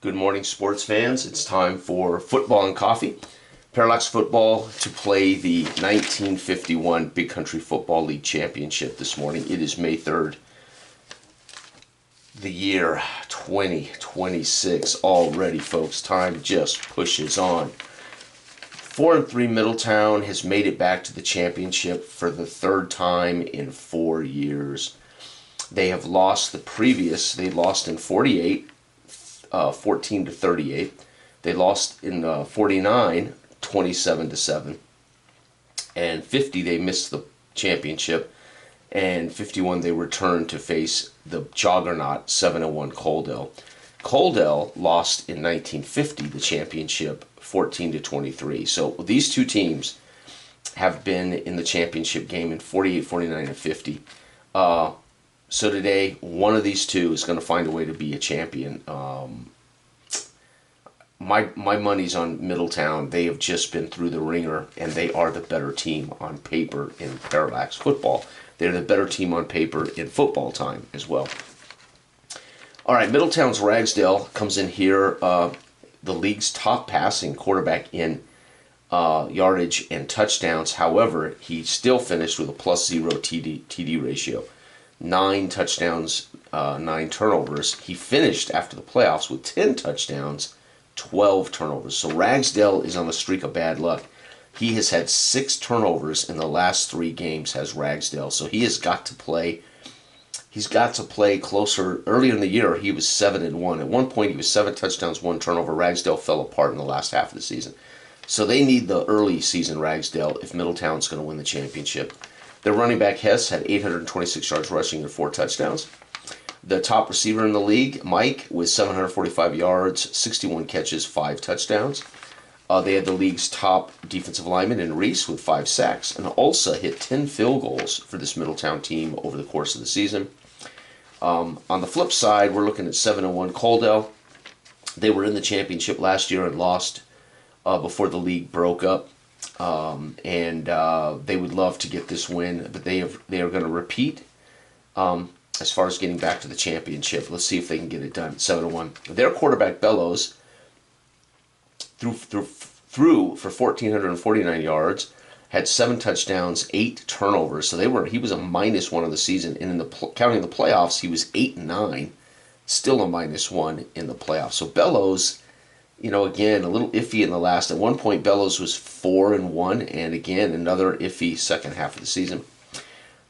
Good morning, sports fans. It's time for football and coffee. Parallax football to play the 1951 Big Country Football League Championship this morning. It is May 3rd. The year 2026 already, folks. Time just pushes on. 4-3 Middletown has made it back to the championship for the third time in 4 years. They have lost they lost in 48. 14-38. They lost in 49, 27-7. And 50, they missed the championship. And 51, they returned to face the juggernaut 7-1 Coaldale. Coaldale lost in 1950 the championship 14-23. So these two teams have been in the championship game in 48, 49, and 50. So today, one of these two is going to find a way to be a champion. My money's on Middletown. They have just been through the ringer, and they are the better team on paper in Parallax football. They're the better team on paper in football time as well. All right, Middletown's Ragsdale comes in here, the league's top passing quarterback in yardage and touchdowns. However, he still finished with a +0 TD ratio. 9 touchdowns, 9 turnovers. He finished after the playoffs with 10 touchdowns, 12 turnovers. So Ragsdale is on a streak of bad luck. He has had 6 turnovers in the last 3 games, has Ragsdale. So he has got to play. He's got to play closer. Earlier in the year, he was 7-1. At one point, he was 7 touchdowns, 1 turnover. Ragsdale fell apart in the last half of the season. So they need the early season Ragsdale if Middletown's going to win the championship. Their running back, Hess, had 826 yards rushing and 4 touchdowns. The top receiver in the league, Mike, with 745 yards, 61 catches, 5 touchdowns. They had the league's top defensive lineman in Reese with 5 sacks. And Ulsa hit 10 field goals for this Middletown team over the course of the season. On the flip side, we're looking at 7-1 Coaldale. They were in the championship last year and lost before the league broke up. They would love to get this win, but they are going to repeat as far as getting back to the championship. Let's see if they can get it done. 7-1. Their quarterback Bellows threw for 1,449 yards, had 7 touchdowns, 8 turnovers. So he was a -1 of the season, and counting the playoffs, he was 8-9, still a -1 in the playoffs. So Bellows, again, a little iffy in the last. At one point, Bellows was 4-1, and again, another iffy second half of the season.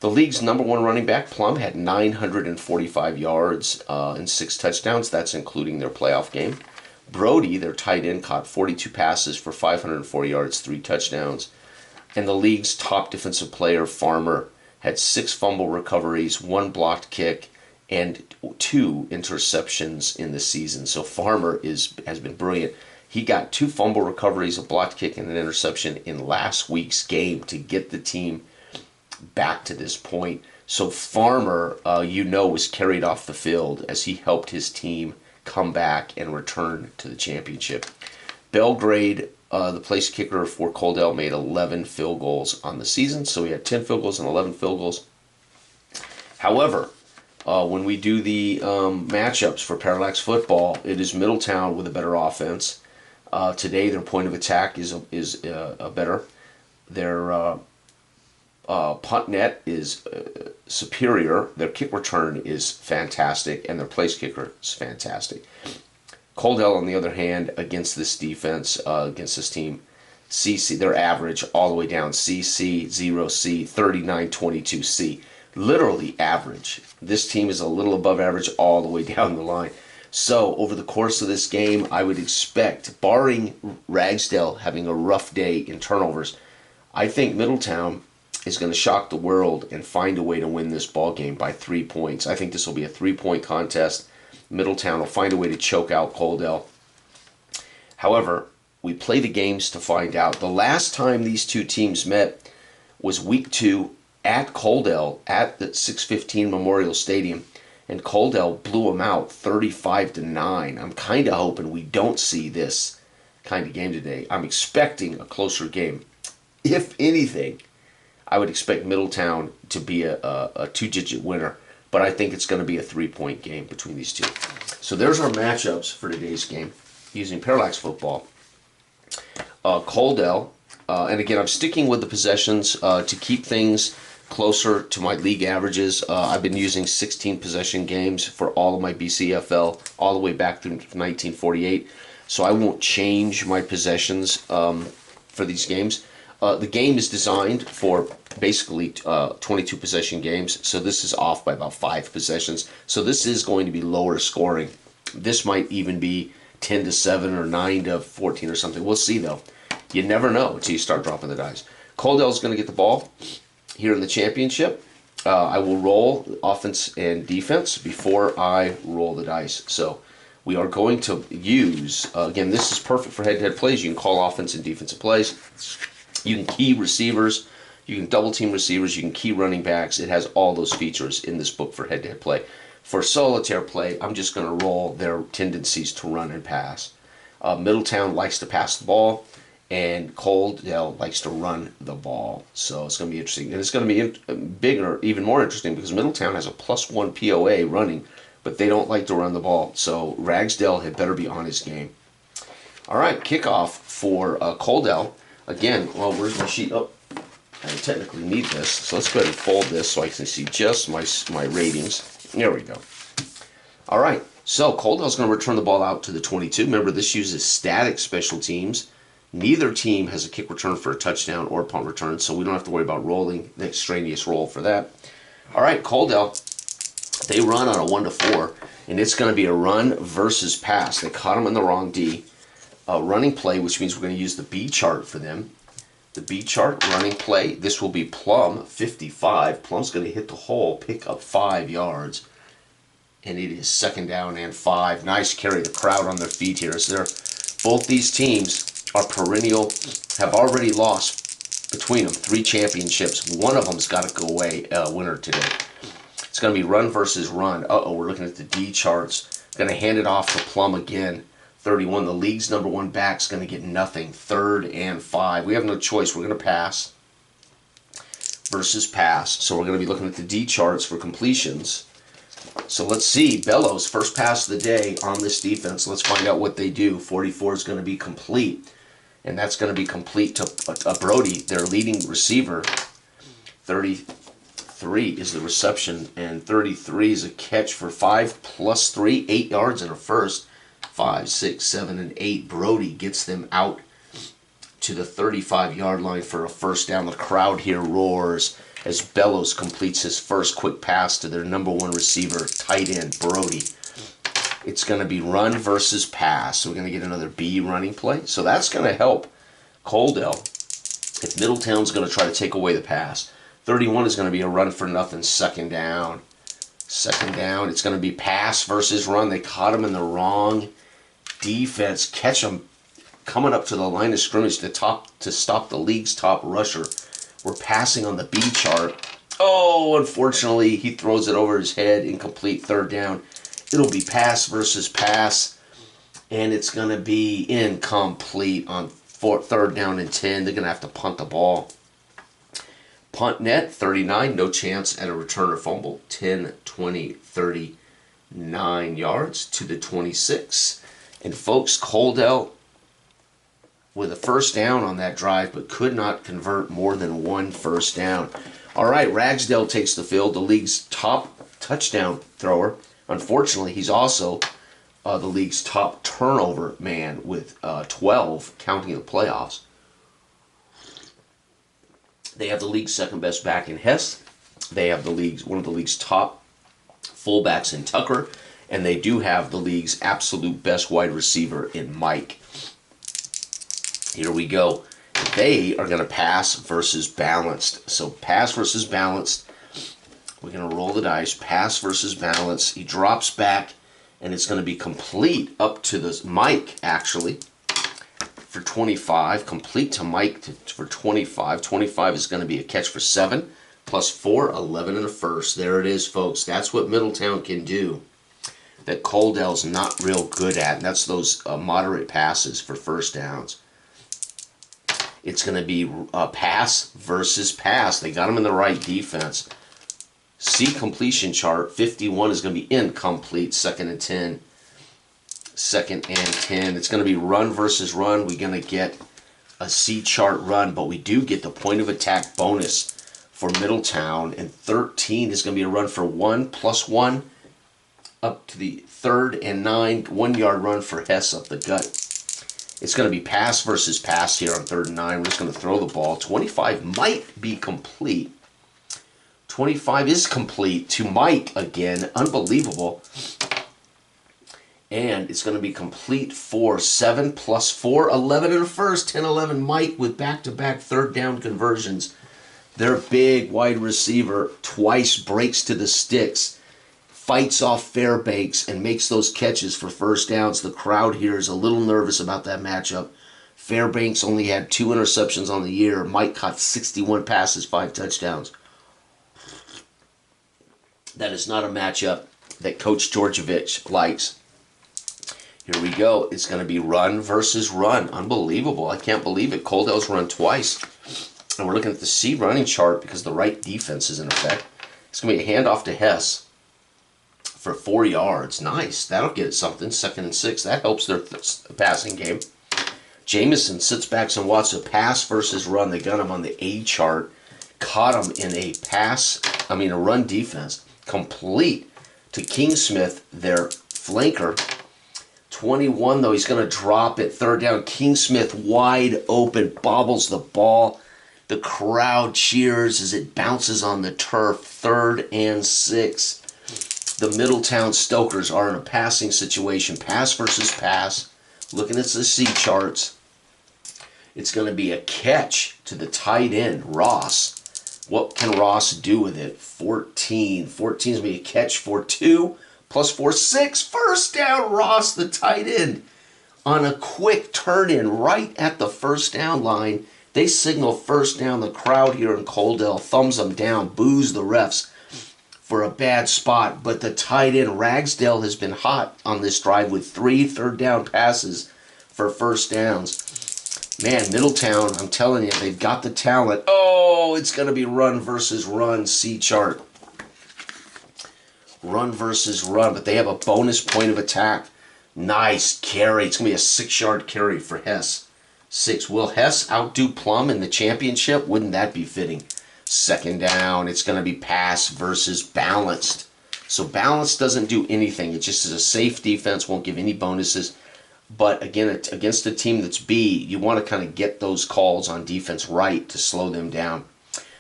The league's number 1 running back, Plum, had 945 yards and 6 touchdowns. That's including their playoff game. Brody, their tight end, caught 42 passes for 504 yards, 3 touchdowns. And the league's top defensive player, Farmer, had 6 fumble recoveries, 1 blocked kick, and 2 interceptions in the season. So Farmer has been brilliant. He got 2 fumble recoveries, a blocked kick, and an interception in last week's game to get the team back to this point. So Farmer, was carried off the field as he helped his team come back and return to the championship. Belgrade, the place kicker for Coaldale, made 11 field goals on the season. So he had 10 field goals and 11 field goals. However, when we do the matchups for Parallax football, it is Middletown with a better offense. Today, their point of attack is better. Their punt net is superior. Their kick return is fantastic, and their place kicker is fantastic. Coaldale, on the other hand, against this defense, against this team, CC, they're average all the way down. CC, 0C, 39, 22C. Literally average. This team is a little above average all the way down the line. So over the course of this game, I would expect, barring Ragsdale having a rough day in turnovers, I think Middletown is going to shock the world and find a way to win this ball game by 3 points. I think this will be a 3-point contest. Middletown will find a way to choke out Coaldale. However, we play the games to find out. The last time these two teams met was week 2 at Coaldale at the 615 Memorial Stadium, and Coaldale blew them out 35-9. I'm kind of hoping we don't see this kind of game today. I'm expecting a closer game. If anything, I would expect Middletown to be a 2-digit winner. but I think it's going to be a 3-point game between these two. So there's our matchups for today's game using Parallax football. Coaldale, and again, I'm sticking with the possessions to keep things closer to my league averages. I've been using 16 possession games for all of my BCFL all the way back to 1948, so I won't change my possessions for these games. The game is designed for basically 22 possession games, so this is off by about 5 possessions. So this is going to be lower scoring. This might even be 10-7 or 9-14 or something. We'll see though. You never know until you start dropping the dice. Coaldale's going to get the ball here in the championship. I will roll offense and defense before I roll the dice. So we are going to use, again, this is perfect for head-to-head plays. You can call offense and defensive plays. You can key receivers. You can double team receivers. You can key running backs. It has all those features in this book for head-to-head play. For solitaire play, I'm just going to roll their tendencies to run and pass. Middletown likes to pass the ball, and Coaldale likes to run the ball. So it's going to be interesting. And it's going to be bigger, even more interesting, because Middletown has a +1 POA running, but they don't like to run the ball. So Ragsdale had better be on his game. All right, kickoff for Coaldale. Again, well, where's my sheet? Oh, I technically need this. So let's go ahead and fold this so I can see just my ratings. There we go. All right, so Coaldale's going to return the ball out to the 22. Remember, this uses static special teams. Neither team has a kick return for a touchdown or a punt return, so we don't have to worry about rolling the extraneous roll for that. All right, Coaldale, they run on a 1-4, and it's going to be a run versus pass. They caught them in the wrong D. Running play, which means we're going to use the B chart for them. The B chart, running play, this will be Plum, 55. Plum's going to hit the hole, pick up 5 yards. And it is 2nd down and 5. Nice carry. The crowd on their feet here. So both these teams are perennial, have already lost between them 3 championships. One of them's got to go away winner today. It's going to be run versus run. We're looking at the D charts. Going to hand it off to Plum again. 31. The league's #1 back's going to get nothing. 3rd and 5. We have no choice. We're going to pass versus pass. So we're going to be looking at the D charts for completions. So let's see. Bellows, first pass of the day on this defense. Let's find out what they do. 44 is going to be complete. And that's going to be complete to Brody, their leading receiver. 33 is the reception. And 33 is a catch for 5 + 3, 8 yards and a first. 5, 6, 7, and 8. Brody gets them out to the 35-yard line for a first down. The crowd here roars as Bellows completes his first quick pass to their #1 receiver, tight end, Brody. It's going to be run versus pass. So we're going to get another B running play. So that's going to help Coaldale if Middletown's going to try to take away the pass. 31 is going to be a run for nothing, 2nd down. 2nd down, it's going to be pass versus run. They caught him in the wrong defense. Catch him coming up to the line of scrimmage to stop the league's top rusher. We're passing on the B chart. Oh, unfortunately, he throws it over his head. Incomplete, 3rd down. It'll be pass versus pass, and it's going to be incomplete on 3rd down and 10. They're going to have to punt the ball. Punt net, 39. No chance at a return or fumble. 10, 20, 39 yards to the 26. And folks, Coaldale with a first down on that drive, but could not convert more than 1 first down. All right, Ragsdale takes the field, the league's top touchdown thrower. Unfortunately, he's also the league's top turnover man with 12, counting the playoffs. They have the league's 2nd best back in Hess. They have one of the league's top fullbacks in Tucker. And they do have the league's absolute best wide receiver in Mike. Here we go. They are going to pass versus balanced. So pass versus balanced. We're going to roll the dice. Pass versus balanced. He drops back, and it's going to be complete up to this Mike, actually, for 25. Complete to Mike for 25. 25 is going to be a catch for 7 + 4, 11 and a first. There it is, folks. That's what Middletown can do that Coaldale's not real good at, and that's those moderate passes for first downs. It's going to be pass versus pass. They got him in the right defense. C completion chart. 51 is going to be incomplete. 2nd and 10. 2nd and 10. It's going to be run versus run. We're going to get a C chart run, but we do get the point of attack bonus for Middletown. And 13 is going to be a run for 1 plus 1 up to the 3rd and 9. 1 yard run for Hess up the gut. It's going to be pass versus pass here on 3rd and 9. We're just going to throw the ball. 25 might be complete. 25 is complete to Mike again. Unbelievable. And it's going to be complete for 7 plus 4, 11 in the first, 10, 11. Mike with back-to-back 3rd down conversions. Their big wide receiver twice breaks to the sticks, fights off Fairbanks, and makes those catches for 1st downs. The crowd here is a little nervous about that matchup. Fairbanks only had 2 interceptions on the year. Mike caught 61 passes, 5 touchdowns. That is not a matchup that Coach Georgievich likes. Here we go. It's going to be run versus run. Unbelievable. I can't believe it. Coaldale's run twice. And we're looking at the C running chart because the right defense is in effect. It's going to be a handoff to Hess for 4 yards. Nice. That'll get it something. 2nd and 6. That helps their passing game. Jameson sits back and watches a pass versus run. They got him on the A chart. Caught him in a run defense. Complete to Kingsmith, their flanker. 21, though, he's going to drop it. 3rd down. Kingsmith wide open, bobbles the ball. The crowd cheers as it bounces on the turf. 3rd and 6. The Middletown Stokers are in a passing situation. Pass versus pass. Looking at the C charts. It's going to be a catch to the tight end, Ross. What can Ross do with it? 14. 14 is going to be a catch for 2. Plus 4, 6. 1st down, Ross, the tight end. On a quick turn-in right at the 1st down line. They signal 1st down. The crowd here in Coaldale thumbs them down, boos the refs for a bad spot. But the tight end, Ragsdale, has been hot on this drive with 3 3rd down passes for 1st downs. Man, Middletown, I'm telling you, they've got the talent. Oh, it's going to be run versus run, C chart. Run versus run, but they have a bonus point of attack. Nice carry. It's going to be a 6-yard carry for Hess. 6. Will Hess outdo Plum in the championship? Wouldn't that be fitting? 2nd down. It's going to be pass versus balanced. So balanced doesn't do anything. It just is a safe defense, won't give any bonuses. But again, against a team that's B, you want to kind of get those calls on defense right to slow them down.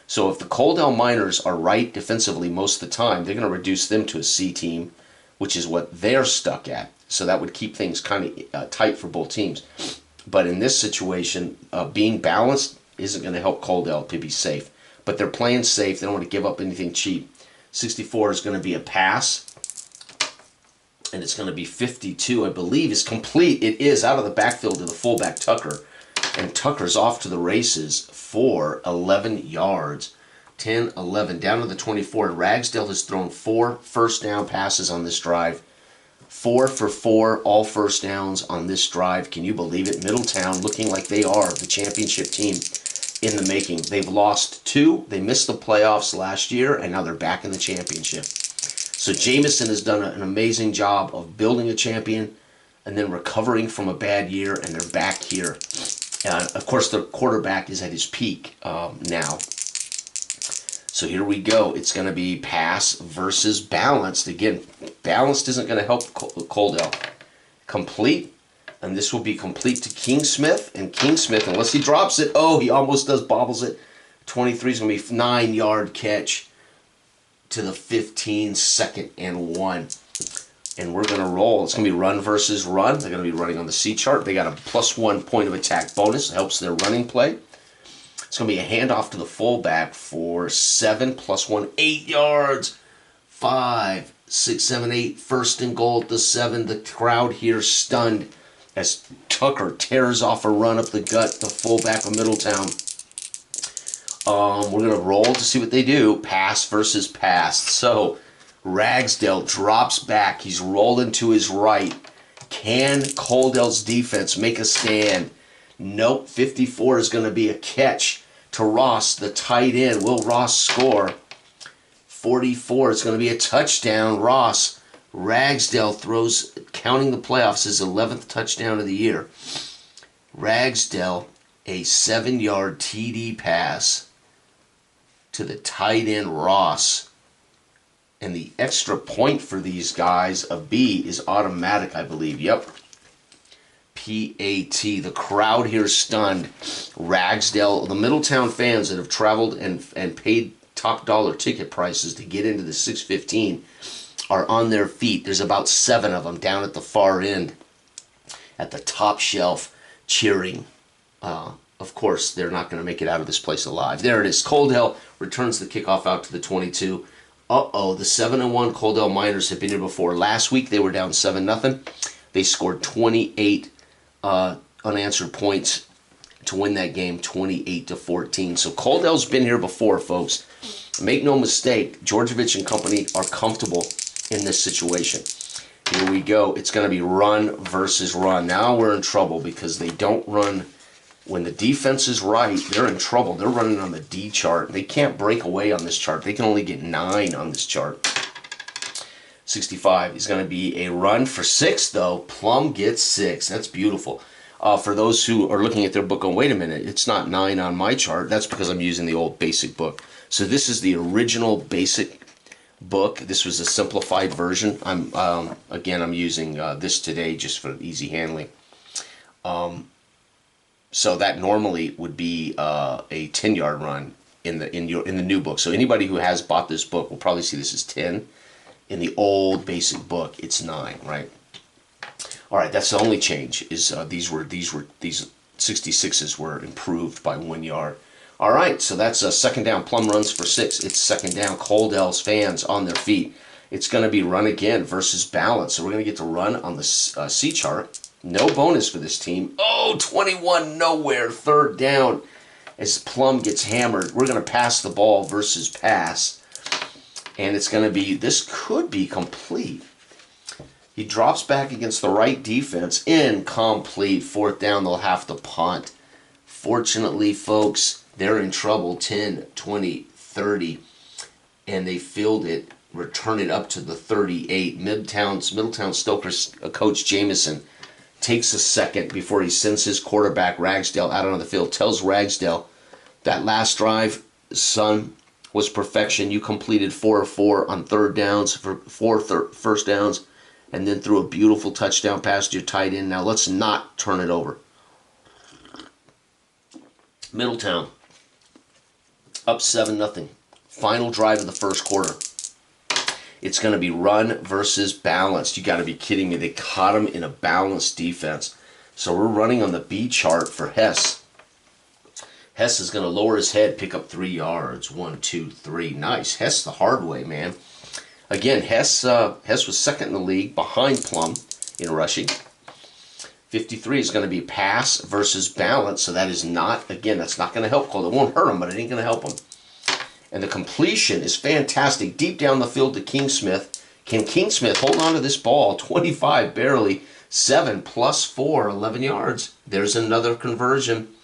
So if the Coaldale Miners are right defensively most of the time, they're going to reduce them to a C team, which is what they're stuck at. So that would keep things kind of tight for both teams. But in this situation, being balanced isn't going to help Coaldale to be safe. But they're playing safe. They don't want to give up anything cheap. 64 is going to be a pass. And it's going to be 52, I believe, is complete. It is out of the backfield to the fullback, Tucker. And Tucker's off to the races for 11 yards. 10, 11, down to the 24. Ragsdale has thrown 4 1st down passes on this drive. 4 for 4, all 1st downs on this drive. Can you believe it? Middletown looking like they are the championship team in the making. They've lost 2. They missed the playoffs last year, and now they're back in the championship. So Jameson has done an amazing job of building a champion and then recovering from a bad year, and they're back here. Of course, the quarterback is at his peak now. So here we go. It's going to be pass versus balanced. Again, balanced isn't going to help Coaldale. Complete, and this will be complete to Kingsmith. And Kingsmith, unless he drops it, oh, he almost does, bobbles it. 23 is going to be 9-yard catch to the 15, 2nd and 1. And we're going to roll. It's going to be run versus run. They're going to be running on the C chart. They got a +1 point of attack bonus. It helps their running play. It's going to be a handoff to the fullback for 7 + 1, 8 yards. 5, 6, 7, 8. 1st and goal at the 7. The crowd here stunned as Tucker tears off a run up the gut, the fullback of Middletown. We're going to roll to see what they do. Pass versus pass. So Ragsdale drops back. He's rolling to his right. Can Coaldale's defense make a stand? Nope. 54 is going to be a catch to Ross, the tight end. Will Ross score? 44. It's going to be a touchdown. Ross Ragsdale throws, counting the playoffs, his 11th touchdown of the year. Ragsdale, a 7-yard TD pass to the tight end Ross. And the extra point for these guys, a B, is automatic, I believe. Yep. PAT. The crowd here stunned. Ragsdale, the Middletown fans that have traveled and paid top dollar ticket prices to get into the 615 are on their feet. There's about 7 of them down at the far end at the top shelf cheering. Of course, they're not going to make it out of this place alive. There it is. Coaldale returns the kickoff out to the 22. Uh-oh, the 7-1 Coaldale Miners have been here before. Last week they were down 7-0. They scored 28 unanswered points to win that game, 28-14. So Coaldale's been here before, folks. Make no mistake, Georgievich and company are comfortable in this situation. Here we go. It's going to be run versus run. Now we're in trouble because they don't run. When the defense is right, they're in trouble. They're running on the D chart. They can't break away on this chart. They can only get 9 on this chart. 65 is going to be a run for 6, though. Plum gets 6. That's beautiful. For those who are looking at their book, wait a minute, it's not 9 on my chart. That's because I'm using the old basic book. So this is the original basic book. This was a simplified version. I'm using this today just for easy handling. So that normally would be a 10-yard run in the new book. So anybody who has bought this book will probably see this as 10. In the old basic book, it's 9, right? All right, that's the only change. Is these 66s were improved by 1 yard. All right, so that's a second down. Plum runs for 6. It's second down. Coaldale's fans on their feet. It's going to be run again versus balance. So we're going to get to run on the C chart. No bonus for this team. Oh, 21 nowhere. Third down as Plum gets hammered. We're going to pass the ball versus pass. And it's going to be, this could be complete. He drops back against the right defense. Incomplete. Fourth down, they'll have to punt. Fortunately, folks, they're in trouble. 10, 20, 30. And they field it, return it up to the 38. Middletown Stokers coach Jameson takes a second before he sends his quarterback, Ragsdale, out on the field. Tells Ragsdale, that last drive, son, was perfection. You completed 4 of 4 on third downs for 4 first downs, and then threw a beautiful touchdown pass to your tight end. Now let's not turn it over. Middletown, up 7-0. Final drive of the first quarter. It's going to be run versus balanced. You got to be kidding me. They caught him in a balanced defense. So we're running on the B chart for Hess. Hess is going to lower his head, pick up 3 yards. 1, 2, 3. Nice. Hess the hard way, man. Again, Hess was second in the league behind Plum in rushing. 53 is going to be pass versus balance. So that is not, again, that's not going to help Cole. It won't hurt him, but it ain't going to help him. And the completion is fantastic. Deep down the field to Kingsmith. Can Kingsmith hold on to this ball? 25, barely. 7 plus 4, 11 yards. There's another conversion.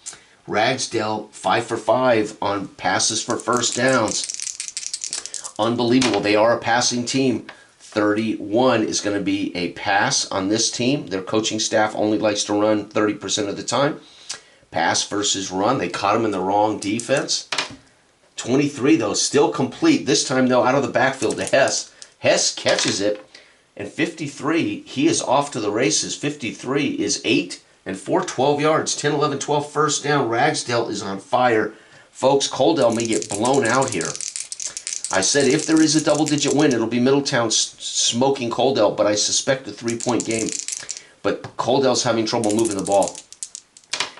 Ragsdale, 5 for 5 on passes for first downs. Unbelievable. They are a passing team. 31 is going to be a pass on this team. Their coaching staff only likes to run 30% of the time. Pass versus run. They caught him in the wrong defense. 23, though, still complete. This time, though, out of the backfield to Hess. Hess catches it. And 53, he is off to the races. 53 is 8 and 4, 12 yards. 10, 11, 12, first down. Ragsdale is on fire. Folks, Coaldale may get blown out here. I said if there is a double-digit win, it'll be Middletown smoking Coaldale, but I suspect a 3-point game. But Coaldale's having trouble moving the ball.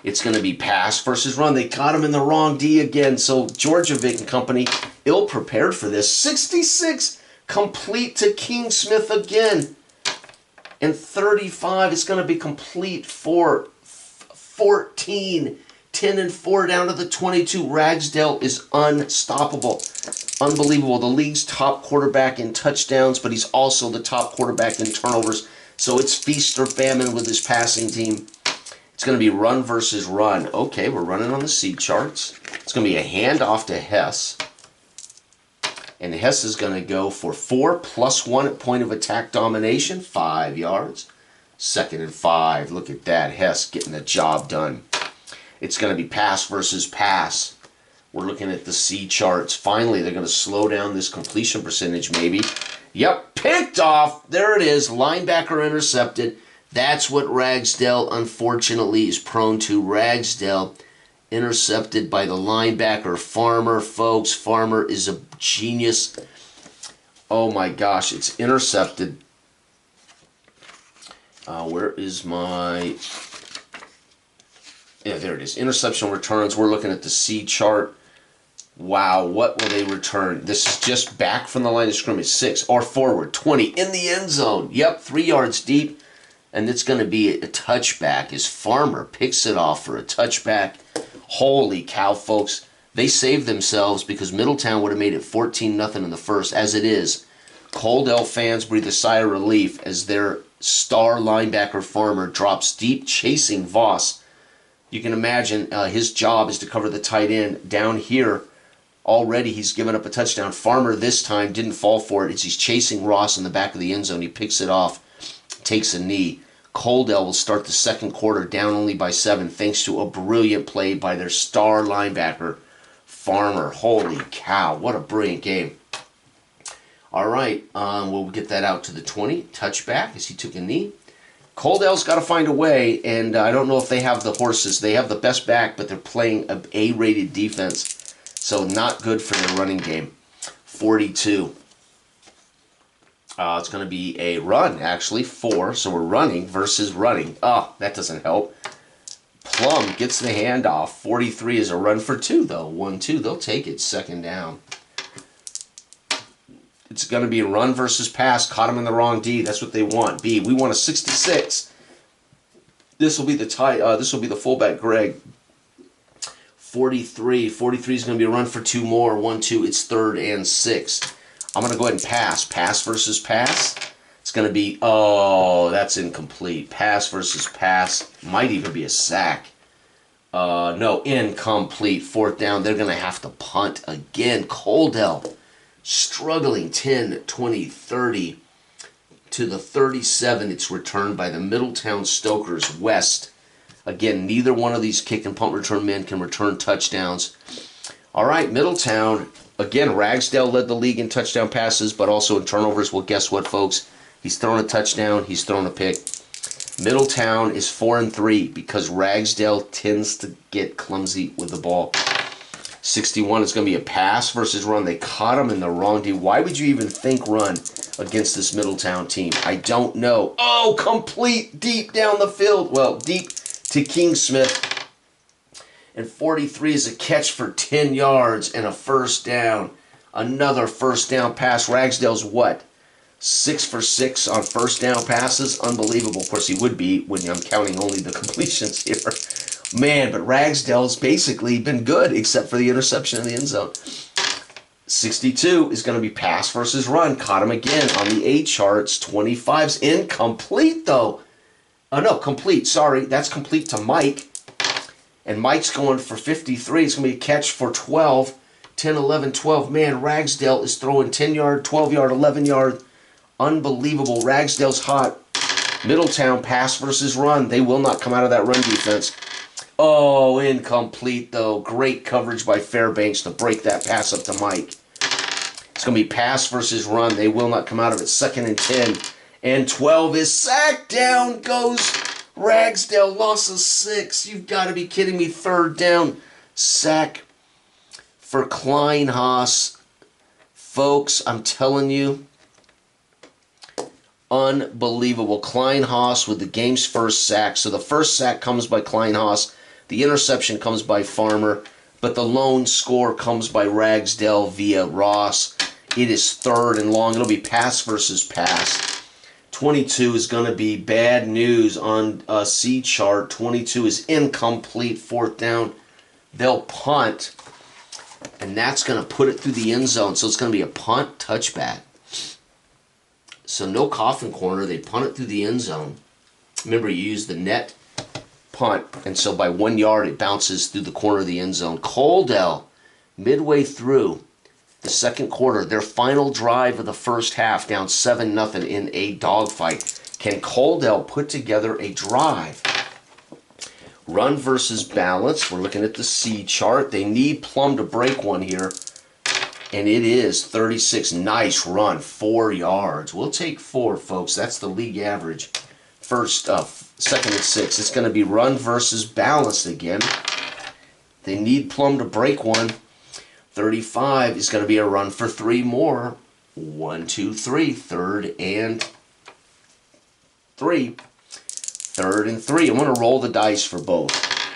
It's going to be pass versus run. They caught him in the wrong D again. So Georgievic and company, ill-prepared for this. 66 complete to Kingsmith again. And 35 is going to be complete for 14. 10 and 4 down to the 22. Ragsdale is unstoppable. Unbelievable. The league's top quarterback in touchdowns, but he's also the top quarterback in turnovers. So it's feast or famine with this passing team. It's going to be run versus run. Okay, we're running on the C charts. It's going to be a handoff to Hess. And Hess is going to go for 4 +1 at point of attack domination, 5 yards. 2nd and 5. Look at that. Hess getting the job done. It's going to be pass versus pass. We're looking at the C charts. Finally, they're going to slow down this completion percentage maybe. Yep, picked off. There it is. Linebacker intercepted. That's what Ragsdale, unfortunately, is prone to. Ragsdale intercepted by the linebacker Farmer. Folks, Farmer is a genius. Oh my gosh, it's intercepted. Where is my... Yeah, there it is. Interception returns. We're looking at the C chart. Wow, what will they return? This is just back from the line of scrimmage. 6 or forward. 20 in the end zone. Yep, 3 yards deep. And it's going to be a touchback as Farmer picks it off for a touchback. Holy cow, folks. They saved themselves because Middletown would have made it 14-0 in the first. As it is, Coaldale fans breathe a sigh of relief as their star linebacker Farmer drops deep, chasing Voss. You can imagine his job is to cover the tight end. Down here, already he's given up a touchdown. Farmer this time didn't fall for it. He's chasing Ross in the back of the end zone. He picks it off, takes a knee. Coaldale will start the second quarter down only by 7 thanks to a brilliant play by their star linebacker, Farmer. Holy cow, what a brilliant game. All right, we'll get that out to the 20. Touchback as he took a knee. Coaldale's got to find a way, and I don't know if they have the horses. They have the best back, but they're playing an A-rated defense, so not good for their running game. 42. It's going to be a run, actually, 4. So we're running versus running. Oh, that doesn't help. Plum gets the handoff. 43 is a run for 2, though. 1-2, they'll take it. 2nd down. It's going to be a run versus pass. Caught him in the wrong D. That's what they want. B. We want a 66. This will be the tie. This will be the fullback, Greg. 43. 43 is going to be a run for 2 more. 1-2. It's 3rd and 6. I'm going to go ahead and pass. Pass versus pass. It's going to be, oh, that's incomplete. Pass versus pass. Might even be a sack. No, incomplete. 4th down. They're going to have to punt again. Coaldale struggling. 10, 20, 30. To the 37, it's returned by the Middletown Stokers West. Again, neither one of these kick and punt return men can return touchdowns. All right, Middletown. Again, Ragsdale led the league in touchdown passes, but also in turnovers. Well, guess what, folks? He's thrown a touchdown. He's thrown a pick. Middletown is 4-3 because Ragsdale tends to get clumsy with the ball. 61 is going to be a pass versus run. They caught him in the wrong D. Why would you even think run against this Middletown team? I don't know. Oh, complete deep down the field. Well, deep to Kingsmith. And 43 is a catch for 10 yards and a 1st down. Another 1st down pass. Ragsdale's what? 6 for 6 on 1st down passes. Unbelievable. Of course, he would be when I'm counting only the completions here. Man, but Ragsdale's basically been good except for the interception in the end zone. 62 is going to be pass versus run. Caught him again on the A charts. 25's incomplete, though. Oh, no, complete. Sorry, that's complete to Mike. And Mike's going for 53. It's going to be a catch for 12. 10, 11, 12. Man, Ragsdale is throwing 10-yard, 12-yard, 11-yard. Unbelievable. Ragsdale's hot. Middletown, pass versus run. They will not come out of that run defense. Oh, incomplete, though. Great coverage by Fairbanks to break that pass up to Mike. It's going to be pass versus run. They will not come out of it. 2nd and 10. And 12 is sacked. Down goes Ragsdale. Loss of 6. You've got to be kidding me. 3rd down. Sack for Kleinhaus. Folks, I'm telling you, unbelievable. Kleinhaus with the game's first sack. So the first sack comes by Kleinhaus. The interception comes by Farmer. But the lone score comes by Ragsdale via Ross. It is 3rd and long. It'll be pass versus pass. 22 is going to be bad news on a C chart. 22 is incomplete. 4th down. They'll punt. And that's going to put it through the end zone. So it's going to be a punt touchback. So no coffin corner. They punt it through the end zone. Remember, you use the net punt. And so by 1 yard, it bounces through the corner of the end zone. Coaldale, midway through, the second quarter, their final drive of the first half, down 7-0 in a dogfight. Can Coaldale put together a drive? Run versus balance. We're looking at the C chart. They need Plum to break one here. And it is 36. Nice run. 4 yards. We'll take 4, folks. That's the league average. First, second and 6. It's going to be run versus balance again. They need Plum to break one. 35 is going to be a run for 3 more. 1, 2, 3. Third and 3. Third and 3. I'm going to roll the dice for both.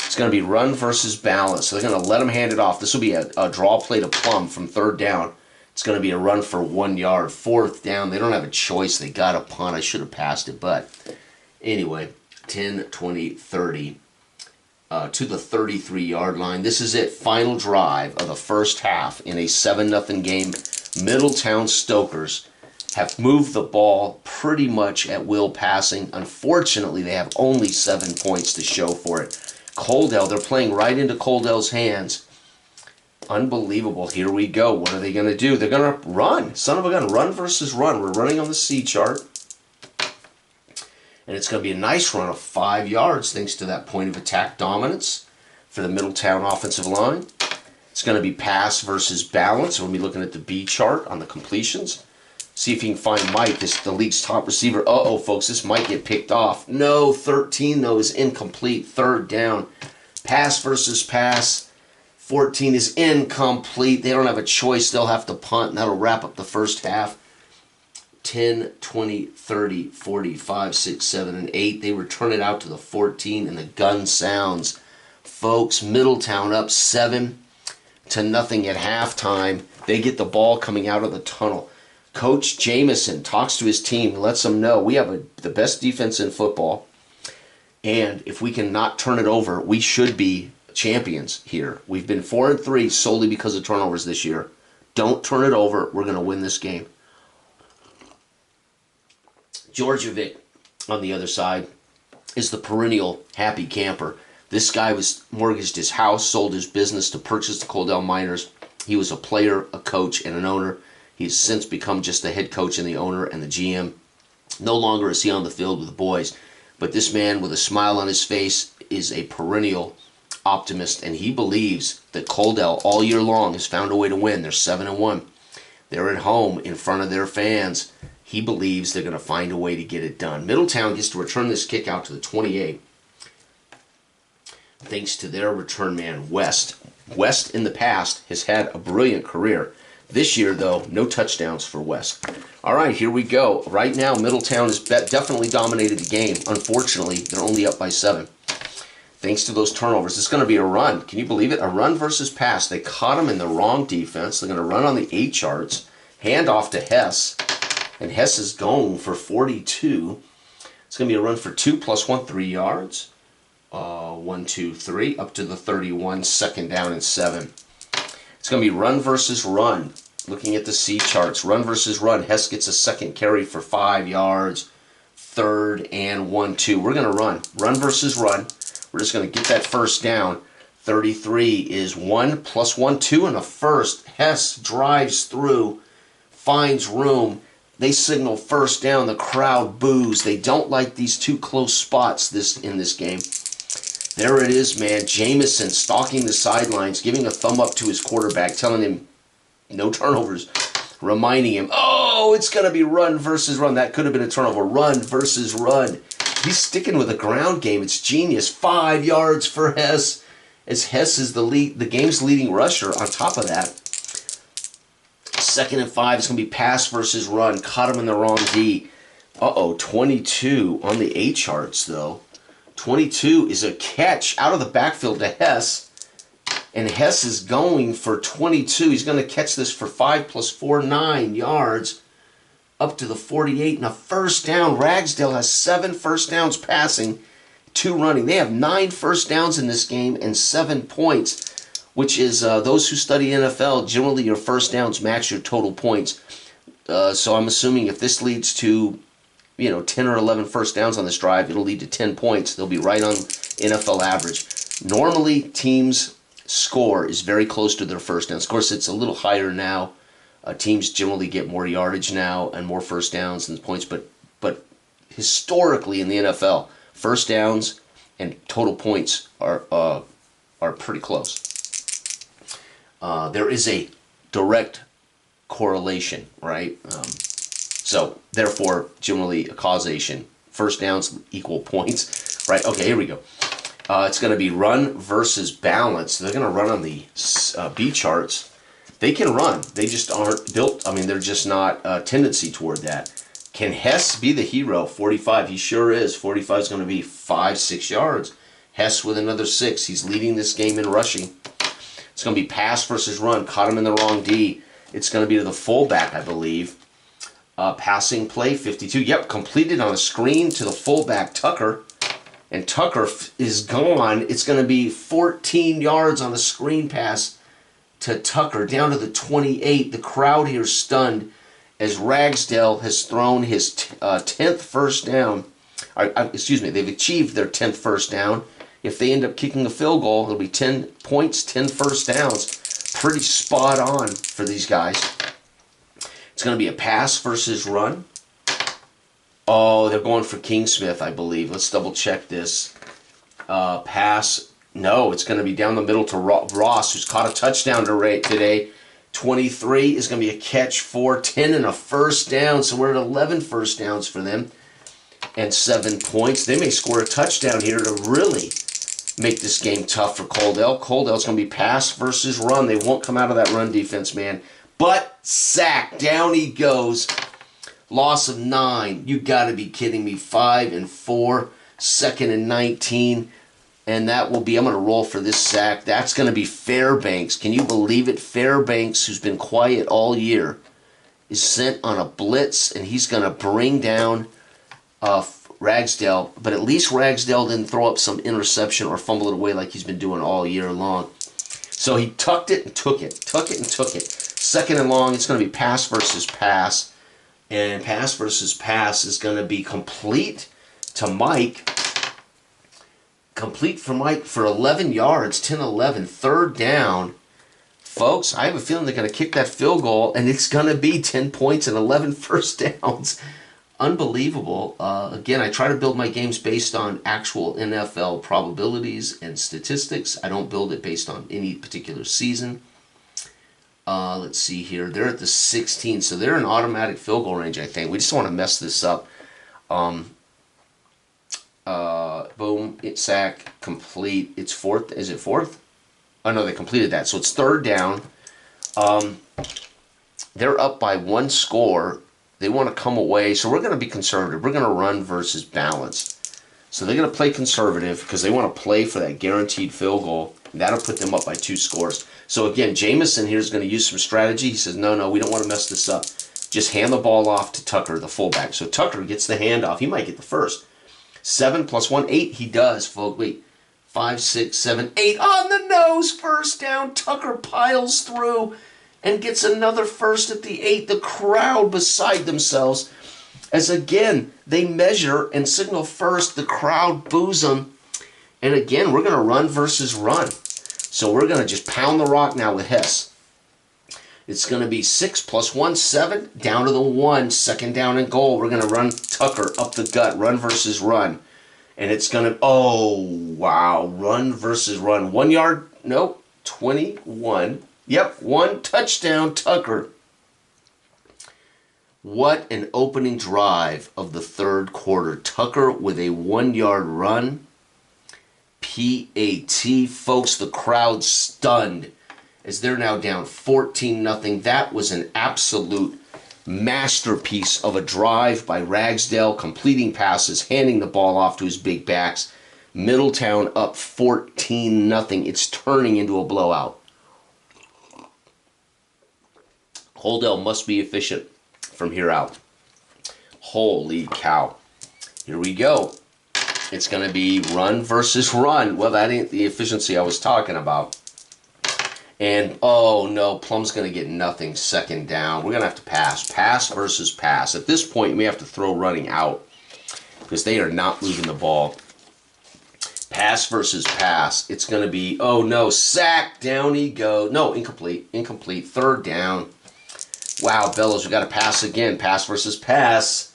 It's going to be run versus balance. So they're going to let them hand it off. This will be a draw play to Plum from third down. It's going to be a run for 1 yard. Fourth down. They don't have a choice. They got a punt. I should have passed it. But anyway, 10, 20, 30 to the 33-yard line. This is it. Final drive of the first half in a 7-0 game. Middletown Stokers have moved the ball pretty much at will passing. Unfortunately, they have only 7 points to show for it. Coaldale, they're playing right into Coaldale's hands. Unbelievable. Here we go. What are they going to do? They're going to run. Son of a gun. Run versus run. We're running on the C chart. And it's going to be a nice run of 5 yards thanks to that point of attack dominance for the Middletown offensive line. It's going to be pass versus balance. We'll be looking at the B chart on the completions. See if you can find Mike, the league's top receiver. Uh-oh, folks, this might get picked off. No, 13, though, is incomplete. Third down. Pass versus pass. 14 is incomplete. They don't have a choice. They'll have to punt, and that'll wrap up the first half. 10, 20, 30, 45, 6, 7, and 8. They return it out to the 14, and the gun sounds. Folks, Middletown up 7-0 at halftime. They get the ball coming out of the tunnel. Coach Jameson talks to his team and lets them know we have the best defense in football, and if we can not turn it over, we should be champions here. We've been 4-3 solely because of turnovers this year. Don't turn it over. We're going to win this game. Georgievic, on the other side, is the perennial happy camper. This guy was mortgaged his house, sold his business to purchase the Coaldale Miners. He was a player, a coach, and an owner. He's since become just the head coach and the owner and the GM. No longer is he on the field with the boys, but this man with a smile on his face is a perennial optimist, and he believes that Coaldale all year long has found a way to win. They're 7-1. They're at home in front of their fans. He believes they're going to find a way to get it done. Middletown gets to return this kick out to the 28, thanks to their return man, West. West, in the past, has had a brilliant career. This year, though, no touchdowns for West. All right, here we go. Right now, Middletown has definitely dominated the game. Unfortunately, they're only up by 7. Thanks to those turnovers. It's going to be a run. Can you believe it? A run versus pass. They caught him in the wrong defense. They're going to run on the A charts. Hand off to Hess. And Hess is going for 42. It's going to be a run for 2 plus 1, 3 yards. 1, 2, 3, up to the 31, second down and 7. It's going to be run versus run. Looking at the C charts, run versus run. Hess gets a second carry for 5 yards. Third and 1, 2. We're going to run. Run versus run. We're just going to get that first down. 33 is 1 plus 1, 2, and a first. Hess drives through, finds room. They signal first down. The crowd boos. They don't like these two close spots in this game. There it is, man. Jameson stalking the sidelines, giving a thumb up to his quarterback, telling him no turnovers, reminding him, oh, it's going to be run versus run. That could have been a turnover. Run versus run. He's sticking with a ground game. It's genius. 5 yards for Hess, as Hess is the game's leading rusher. On top of that, 2nd and 5, it's going to be pass versus run. Caught him in the wrong D. 22 on the A charts, though. 22 is a catch out of the backfield to Hess. And Hess is going for 22. He's going to catch this for 5 plus 4, 9 yards. Up to the 48 and a first down. Ragsdale has 7 first downs passing, 2 running. They have 9 first downs in this game and 7 points, which is those who study NFL, generally your first downs match your total points. So I'm assuming if this leads to 10 or 11 first downs on this drive, it'll lead to 10 points. They'll be right on NFL average. Normally, teams' score is very close to their first downs. Of course, it's a little higher now Teams generally get more yardage now and more first downs and points, but historically in the NFL, first downs and total points are pretty close. There is a direct correlation, right? So therefore, generally a causation. First downs equal points, right? Okay, here we go. It's going to be run versus balance. They're going to run on the B charts. They can run. They just aren't built. I mean, they're just not a tendency toward that. Can Hess be the hero? 45. He sure is. 45 is going to be 5-6 yards. Hess with another 6. He's leading this game in rushing. It's going to be pass versus run. Caught him in the wrong D. It's going to be to the fullback, I believe. Passing play, 52. Yep, completed on a screen to the fullback, Tucker. And Tucker is gone. It's going to be 14 yards on a screen pass to Tucker, down to the 28. The crowd here stunned as Ragsdale has thrown his 10th first down. Excuse me, they've achieved their 10th first down. If they end up kicking a field goal, it'll be 10 points, 10 first downs. Pretty spot on for these guys. It's going to be a pass versus run. Oh, they're going for Kingsmith, I believe. Let's double check this. Pass. No, it's going to be down the middle to Ross, who's caught a touchdown today. 23 is going to be a catch for 10 and a first down. So we're at 11 first downs for them and 7 points. They may score a touchdown here to really make this game tough for Coaldale. Coaldale's going to be pass versus run. They won't come out of that run defense, man. But sack. Down he goes. Loss of 9. You got to be kidding me. 5 and 4. 2nd and 19. And that will be, I'm going to roll for this sack. That's going to be Fairbanks. Can you believe it? Fairbanks, who's been quiet all year, is sent on a blitz, and he's going to bring down Ragsdale. But at least Ragsdale didn't throw up some interception or fumble it away like he's been doing all year long. So he tucked it and took it. Tuck it and took it. 2nd and long, it's going to be pass versus pass. And pass versus pass is going to be complete to Mike. Complete for Mike for 11 yards, 10-11, 3rd down. Folks, I have a feeling they're going to kick that field goal, and it's going to be 10 points and 11 first downs. Unbelievable. Again, I try to build my games based on actual NFL probabilities and statistics. I don't build it based on any particular season. Let's see here. They're at the 16, so they're in automatic field goal range, I think. We just want to mess this up. Boom, it's sack, complete. It's 4th. Is it 4th? Oh, no, they completed that. So it's 3rd down. They're up by 1 score. They want to come away. So we're going to be conservative. We're going to run versus balance. So they're going to play conservative because they want to play for that guaranteed field goal. And that'll put them up by 2 scores. So again, Jameson here is going to use some strategy. He says, no, we don't want to mess this up. Just hand the ball off to Tucker, the fullback. So Tucker gets the handoff. He might get the first. 7 plus 1, 8. He does, folks. Wait. 5, 6, 7, 8. On the nose. First down. Tucker piles through and gets another first at the 8. The crowd beside themselves as, again, they measure and signal first. The crowd boos them. And, again, we're going to run versus run. So we're going to just pound the rock now with Hess. It's going to be 6 plus 1, 7, down to the 1, 2nd down and goal. We're going to run Tucker up the gut, run versus run. And it's going to, oh, wow, run versus run. 1 yard, nope, 21. Yep, 1 touchdown, Tucker. What an opening drive of the 3rd quarter. Tucker with a 1-yard run. PAT, folks, the crowd stunned as they're now down 14-0. That was an absolute masterpiece of a drive by Ragsdale, completing passes, handing the ball off to his big backs. Middletown up 14-0. It's turning into a blowout. Coaldale must be efficient from here out. Holy cow. Here we go. It's going to be run versus run. Well, that ain't the efficiency I was talking about. And, oh, no, Plum's going to get nothing. 2nd down. We're going to have to pass. Pass versus pass. At this point, we have to throw running out because they are not moving the ball. Pass versus pass. It's going to be, oh, no, sack. Down he goes. No, incomplete. Incomplete. 3rd down. Wow, Bellows, we got to pass again. Pass versus pass.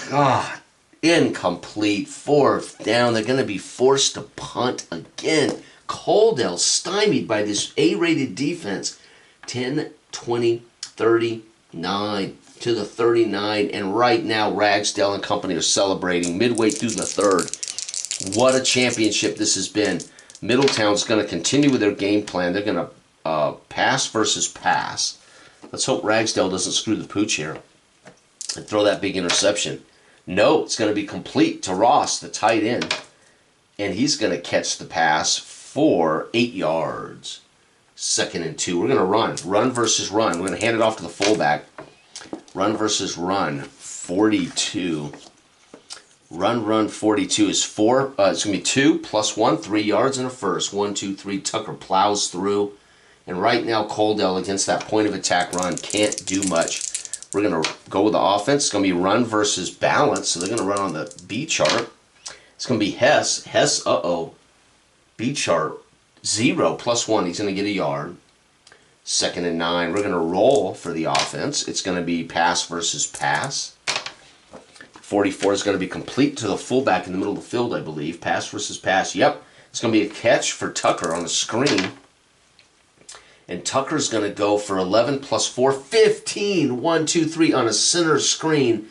God, incomplete. Fourth down. They're going to be forced to punt again. Coaldale stymied by this A-rated defense. 10, 20, 39 to the 39. And right now, Ragsdale and company are celebrating midway through the third. What a championship this has been. Middletown's going to continue with their game plan. They're going to pass versus pass. Let's hope Ragsdale doesn't screw the pooch here and throw that big interception. No, it's going to be complete to Ross, the tight end. And he's going to catch the pass for 8 yards. 2nd and 2. We're going to run. Run versus run. We're going to hand it off to the fullback. Run versus run. 42. Run 42 is 4. It's going to be 2 plus 1, 3 yards and a first. 1, 2, 3. Tucker plows through. And right now, Coaldale against that point of attack run can't do much. We're going to go with the offense. It's going to be run versus balance. So they're going to run on the B chart. It's going to be Hess. Hess, B chart, 0 plus 1. He's going to get a yard. 2nd and 9. We're going to roll for the offense. It's going to be pass versus pass. 44 is going to be complete to the fullback in the middle of the field, I believe. Pass versus pass. Yep. It's going to be a catch for Tucker on the screen. And Tucker's going to go for 11 plus 4, 15. 1, 2, 3 on a center screen.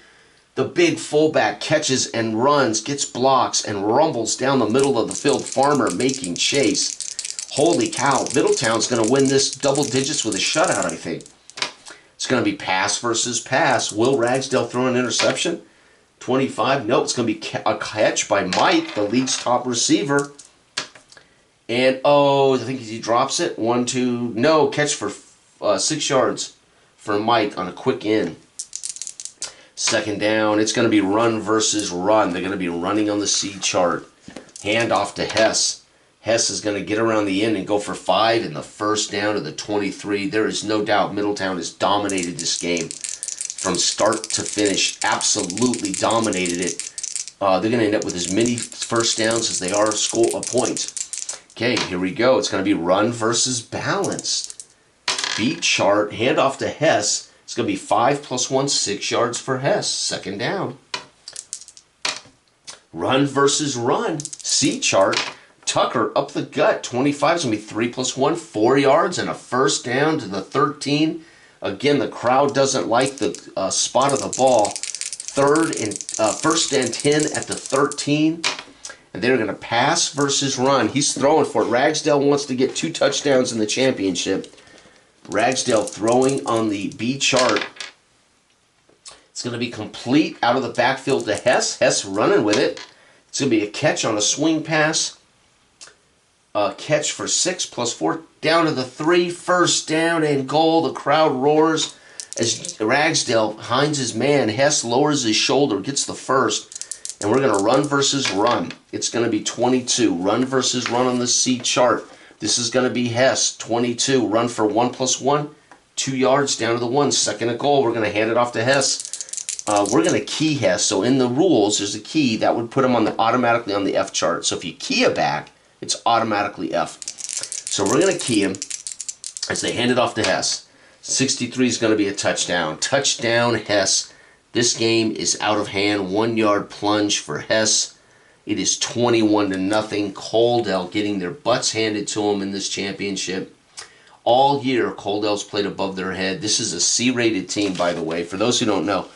The big fullback catches and runs, gets blocks, and rumbles down the middle of the field. Farmer making chase. Holy cow. Middletown's going to win this double digits with a shutout, I think. It's going to be pass versus pass. Will Ragsdale throw an interception? 25. No, it's going to be a catch by Mike, the league's top receiver. And, I think he drops it. 1, 2, no, catch for 6 yards for Mike on a quick in. 2nd down, it's going to be run versus run. They're going to be running on the C chart. Hand off to Hess. Hess is going to get around the end and go for 5 in the first down to the 23. There is no doubt Middletown has dominated this game from start to finish. Absolutely dominated it. They're going to end up with as many first downs as they are points. Okay, here we go. It's going to be run versus balanced. B chart, hand off to Hess. It's going to be 5 plus 1, 6 yards for Hess. 2nd down. Run versus run. C chart, Tucker up the gut. 25 is going to be 3 plus 1, 4 yards and a first down to the 13. Again, the crowd doesn't like the spot of the ball. First and 10 at the 13. And they're going to pass versus run. He's throwing for it. Ragsdale wants to get 2 touchdowns in the championship. Ragsdale throwing on the B chart. It's going to be complete out of the backfield to Hess. Hess running with it. It's going to be a catch on a swing pass. A catch for 6 plus 4 down to the 3. First down and goal. The crowd roars as Ragsdale hinds his man. Hess lowers his shoulder, gets the first. And we're going to run versus run. It's going to be 22. Run versus run on the C chart. This is going to be Hess. 22. Run for 1 plus 1. 2 yards down to the 1. 2nd and goal. We're going to hand it off to Hess. We're going to key Hess. So in the rules, there's a key that would put him automatically on the F chart. So if you key it back, it's automatically F. So we're going to key him as they hand it off to Hess. 63 is going to be a touchdown. Touchdown, Hess. This game is out of hand. 1 yard plunge for Hess. It is 21-0. Coaldale getting their butts handed to them in this championship. All year, Coaldale's played above their head. This is a C-rated team, by the way. For those who don't know,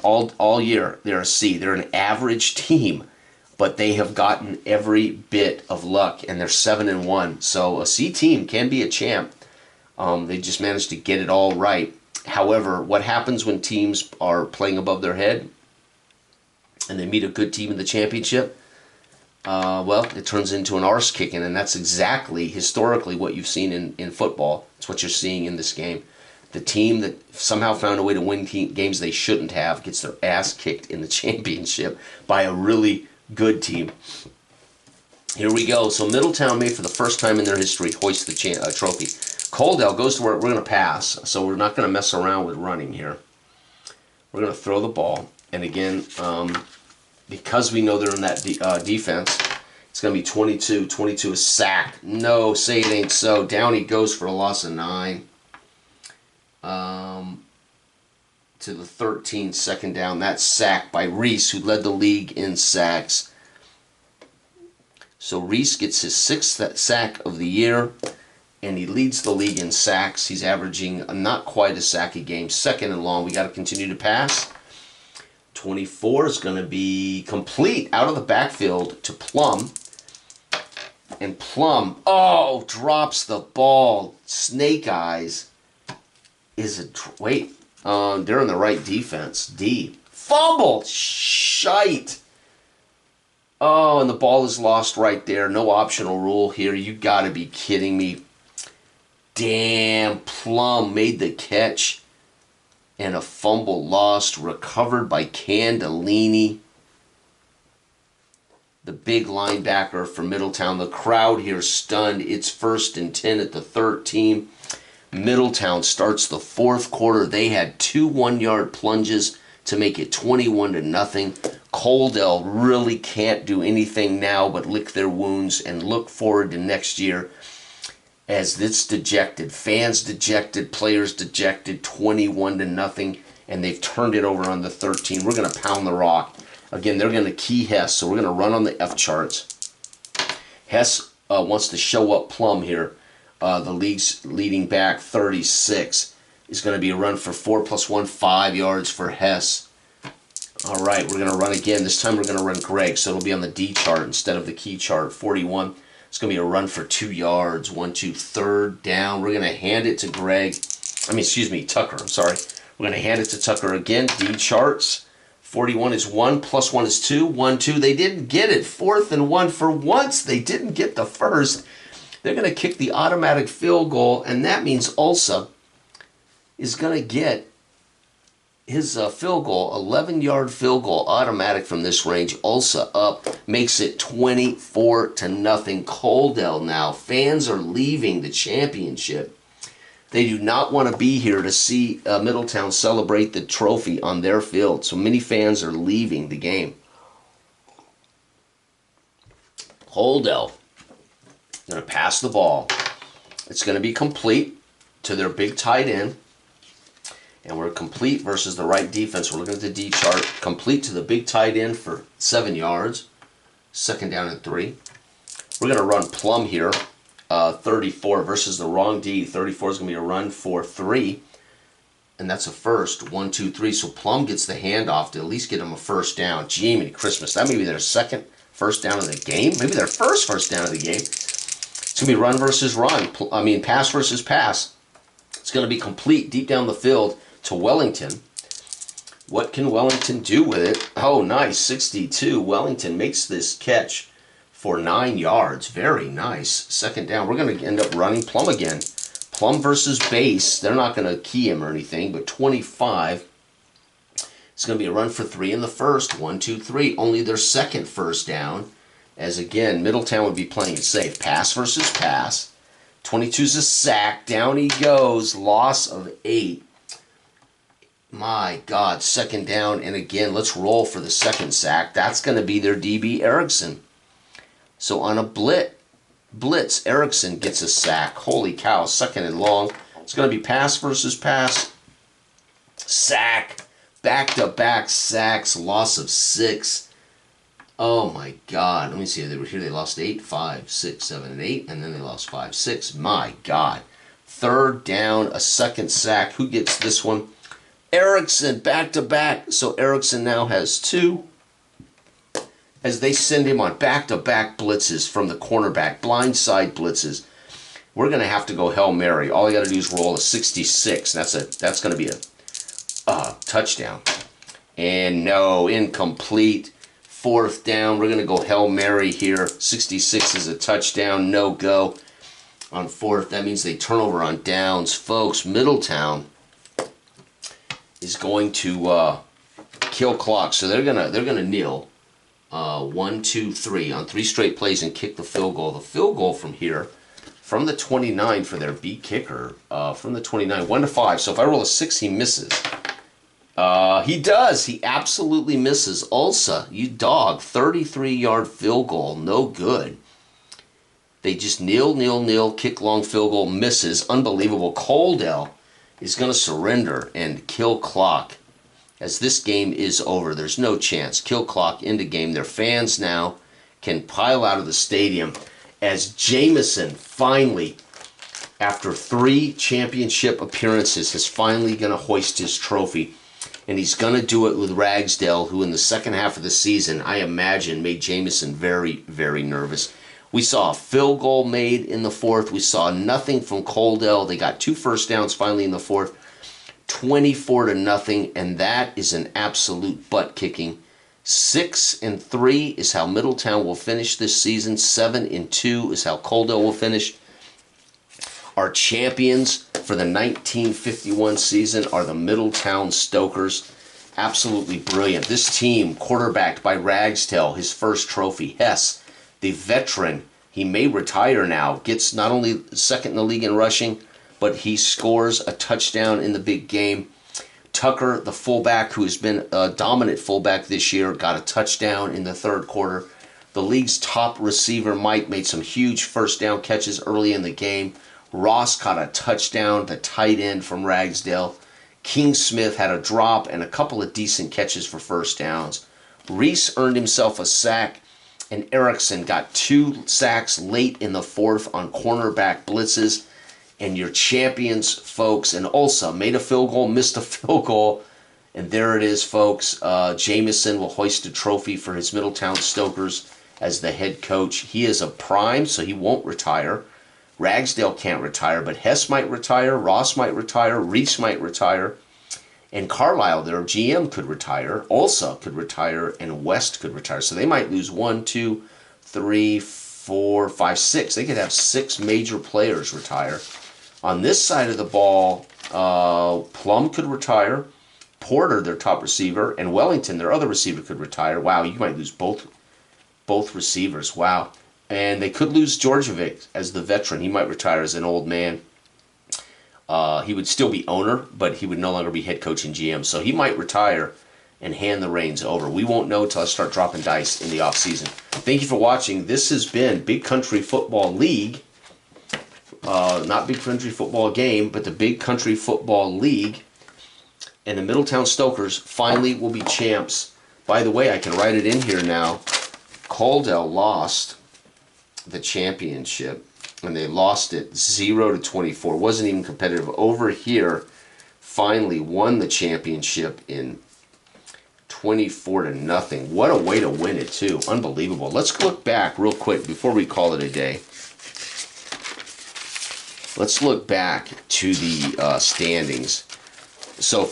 all year they're a C. They're an average team, but they have gotten every bit of luck, and they're 7-1. So a C team can be a champ. They just managed to get it all right. However, what happens when teams are playing above their head and they meet a good team in the championship? Well, it turns into an arse kicking, and that's exactly, historically, what you've seen in football. It's what you're seeing in this game. The team that somehow found a way to win games they shouldn't have gets their ass kicked in the championship by a really good team. Here we go. So Middletown may, for the first time in their history, hoist the trophy. Coaldale goes to where we're going to pass, so we're not going to mess around with running here. We're going to throw the ball. And again, because we know they're in that defense, it's going to be 22. 22 is sack. No, say it ain't so. Down he goes for a loss of 9. to the 13, second down. That's sack by Reese, who led the league in sacks. So Reese gets his 6th sack of the year, and he leads the league in sacks. He's averaging not quite a sack a game. Second and long. We got to continue to pass. 24 is going to be complete out of the backfield to Plum. And Plum, drops the ball. Snake eyes. Wait, they're in the right defense. D. Fumble. Shite. Oh, and the ball is lost right there. No optional rule here. You got to be kidding me. Damn, Plum made the catch. And a fumble lost, recovered by Candellini, the big linebacker for Middletown. The crowd here stunned. It's 1st and 10 at the 13. Middletown starts the 4th quarter. They had 2 one-yard plunges to make it 21-0. Coaldale really can't do anything now but lick their wounds and look forward to next year. As it's dejected, fans dejected, players dejected, 21-0, and they've turned it over on the 13. We're going to pound the rock. Again, they're going to key Hess, so we're going to run on the F charts. Hess wants to show up Plum here. The league's leading back, 36. Is going to be a run for 4 + 1, 5 yards for Hess. All right, we're going to run again. This time we're going to run Greg, so it'll be on the D chart instead of the key chart, 41. It's going to be a run for 2 yards. 1, 2, 3rd down. We're going to hand it to Tucker. I'm sorry. We're going to hand it to Tucker again. D charts. 41 is 1. + 1 is 2. 1, 2. They didn't get it. 4th and 1. For once, they didn't get the first. They're going to kick the automatic field goal, and that means Ulsa is going to get his field goal, 11-yard field goal, automatic from this range. Ulsa up, makes it 24-0. Coaldale now. Fans are leaving the championship. They do not want to be here to see Middletown celebrate the trophy on their field. So many fans are leaving the game. Coaldale going to pass the ball. It's going to be complete to their big tight end. And we're complete versus the right defense. We're looking at the D chart. Complete to the big tight end for 7 yards. 2nd down and 3. We're going to run Plum here. 34 versus the wrong D. 34 is going to be a run for 3. And that's a first. 1, 2, 3. So Plum gets the handoff to at least get him a 1st down. Jiminy Christmas. That may be their 2nd 1st down of the game. Maybe their 1st 1st down of the game. It's going to be run versus run. Pass versus pass. It's going to be complete deep down the field to Wellington. What can Wellington do with it? Oh, nice. 62. Wellington makes this catch for 9 yards. Very nice. 2nd down. We're going to end up running Plum again. Plum versus base. They're not going to key him or anything, but 25. It's going to be a run for 3 in the first. 1, 2, 3. Only their 2nd 1st down. As again, Middletown would be playing it safe. Pass versus pass. 22's a sack. Down he goes. Loss of 8. My God, 2nd down, and again, let's roll for the 2nd sack. That's going to be their DB, Erickson. So on a blitz, Erickson gets a sack. Holy cow, 2nd and long. It's going to be pass versus pass. Sack. Back-to-back sacks, loss of 6. Oh my God. Let me see. They were here. They lost 8, 5, 6, 7, and 8, and then they lost 5, 6. My God. 3rd down, a 2nd sack. Who gets this one? Erickson, back-to-back. So Erickson now has 2. As they send him on back-to-back blitzes from the cornerback, blindside blitzes. We're going to have to go Hail Mary. All I got to do is roll a 66. That's going to be a touchdown. And no, incomplete. 4th down. We're going to go Hail Mary here. 66 is a touchdown. No go on 4th. That means they turn over on downs. Folks, Middletown is going to kill clock. So they're gonna kneel 1, 2, 3 on 3 straight plays and kick the field goal. The field goal from here, from the 29 for their B kicker, from the 29, 1 to 5. So if I roll a 6, he misses. He does. He absolutely misses. Ulsa, you dog, 33-yard field goal, no good. They just kneel, kick long field goal, misses. Unbelievable. Coaldale is going to surrender and kill clock as this game is over. There's no chance. Kill clock into game. Their fans now can pile out of the stadium as Jameson finally, after 3 championship appearances, is finally going to hoist his trophy. And he's going to do it with Ragsdale, who in the second half of the season, I imagine, made Jameson very, very nervous. We saw a field goal made in the fourth. We saw nothing from Coaldale. They got 2 first downs finally in the fourth. 24-0, and that is an absolute butt kicking. 6-3 is how Middletown will finish this season. 7-2 is how Coaldale will finish. Our champions for the 1951 season are the Middletown Stokers. Absolutely brilliant. This team, quarterbacked by Ragsdale, his first trophy. Hess, the veteran, he may retire now, gets not only second in the league in rushing, but he scores a touchdown in the big game. Tucker, the fullback, who has been a dominant fullback this year, got a touchdown in the third quarter. The league's top receiver, Mike, made some huge first down catches early in the game. Ross caught a touchdown, the tight end from Ragsdale. King Smith had a drop and a couple of decent catches for first downs. Reese earned himself a sack, and Erickson got 2 sacks late in the fourth on cornerback blitzes. And your champions, folks, and Ulsa made a field goal, missed a field goal, and there it is, folks. Jameson will hoist a trophy for his Middletown Stokers as the head coach. He is a prime, so he won't retire. Ragsdale can't retire, but Hess might retire, Ross might retire, Reese might retire, and Carlisle, their GM, could retire. Ulsa could retire, and West could retire. So they might lose 1, 2, 3, 4, 5, 6. They could have 6 major players retire. On this side of the ball, Plum could retire, Porter, their top receiver, and Wellington, their other receiver, could retire. Wow, you might lose both receivers. Wow. And they could lose Georgievic as the veteran. He might retire as an old man. He would still be owner, but he would no longer be head coach and GM. So he might retire and hand the reins over. We won't know until I start dropping dice in the offseason. Thank you for watching. This has been Big Country Football League. Not Big Country Football Game, but the Big Country Football League. And the Middletown Stokers finally will be champs. By the way, I can write it in here now. Coaldale lost the championship, and they lost it 0-24. Wasn't even competitive. Over here, finally won the championship in 24-0. What a way to win it, too. Unbelievable. Let's look back real quick before we call it a day. Let's look back to the standings. So,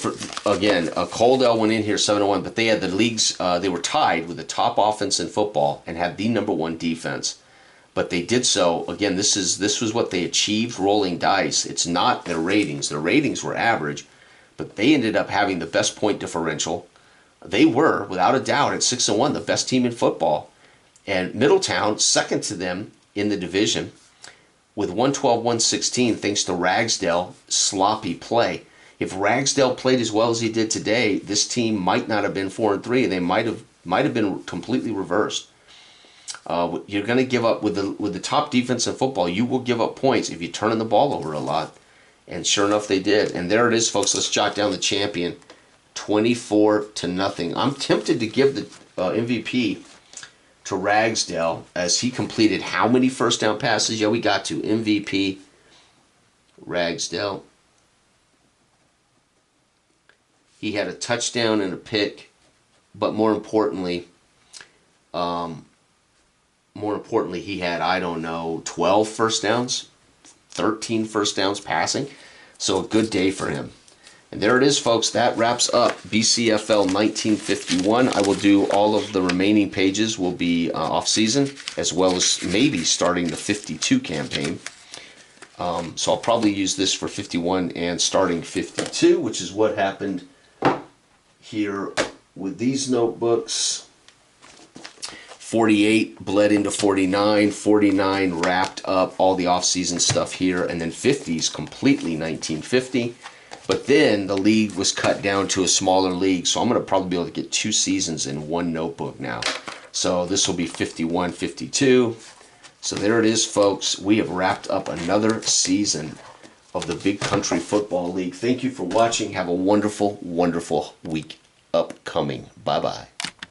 again, Coaldale went in here 7-1, but they had the league's, they were tied with the top offense in football and had the #1 defense. But they did so, again, this was what they achieved rolling dice. It's not their ratings. Their ratings were average, but they ended up having the best point differential. They were, without a doubt, at 6-1, the best team in football. And Middletown, second to them in the division, with 112-116, thanks to Ragsdale sloppy play. If Ragsdale played as well as he did today, this team might not have been 4-3. They might have been completely reversed. You're going to give up with the top defense in football. You will give up points if you turn the ball over a lot, and sure enough, they did. And there it is, folks. Let's jot down the champion, 24-0. I'm tempted to give the MVP to Ragsdale as he completed how many first down passes? Yeah, we got to MVP Ragsdale. He had a touchdown and a pick, but more importantly, he had, I don't know, 12 first downs, 13 first downs passing. So a good day for him. And there it is, folks. That wraps up BCFL 1951. I will do all of the remaining pages will be off-season, as well as maybe starting the 52 campaign. So I'll probably use this for 51 and starting 52, which is what happened here with these notebooks. 48 bled into 49, 49 wrapped up all the off-season stuff here, and then 50s completely 1950. But then the league was cut down to a smaller league, so I'm going to probably be able to get 2 seasons in one notebook now. So this will be 51, 52. So there it is, folks. We have wrapped up another season of the Big Country Football League. Thank you for watching. Have a wonderful, wonderful week upcoming. Bye-bye.